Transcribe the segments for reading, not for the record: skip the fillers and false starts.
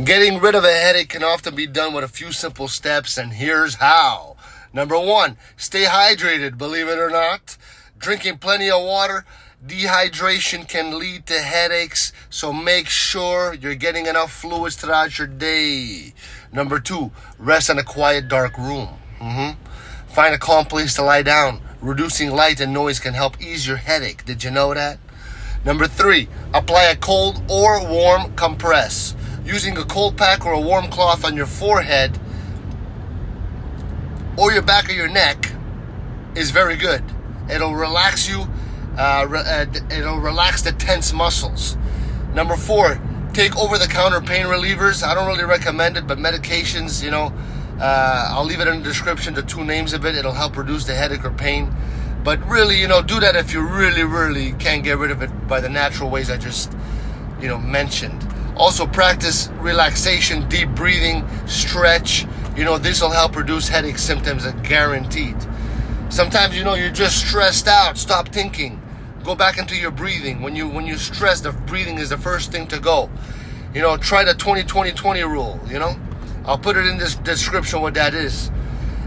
Getting rid of a headache can often be done with a few simple steps, and here's how. Number 1, stay hydrated, believe it or not. Drinking plenty of water. Dehydration can lead to headaches, so make sure you're getting enough fluids throughout your day. Number 2, rest in a quiet, dark room. Find a calm place to lie down. Reducing light and noise can help ease your headache. Did you know that? Number 3, apply a cold or warm compress. Using a cold pack or a warm cloth on your forehead or your back of your neck is very good. It'll relax you. It'll relax the tense muscles. Number 4, take over-the-counter pain relievers. I don't really recommend it, but medications, I'll leave it in the description, the 2 names of it. It'll help reduce the headache or pain. But really, do that if you really can't get rid of it by the natural ways I just, mentioned. Also, practice relaxation, deep breathing, stretch. This will help reduce headache symptoms, guaranteed. Sometimes, you're just stressed out. Stop thinking. Go back into your breathing. When you stress, the breathing is the first thing to go. Try the 20-20-20 rule, I'll put it in this description what that is.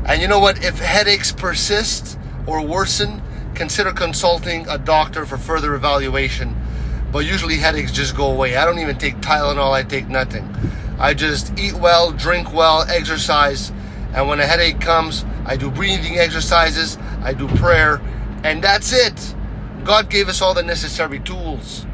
And you know what? If headaches persist or worsen, consider consulting a doctor for further evaluation. But usually headaches just go away. I don't even take Tylenol. I take nothing. I just eat well, drink well, exercise. And when a headache comes, I do breathing exercises. I do prayer. And that's it. God gave us all the necessary tools.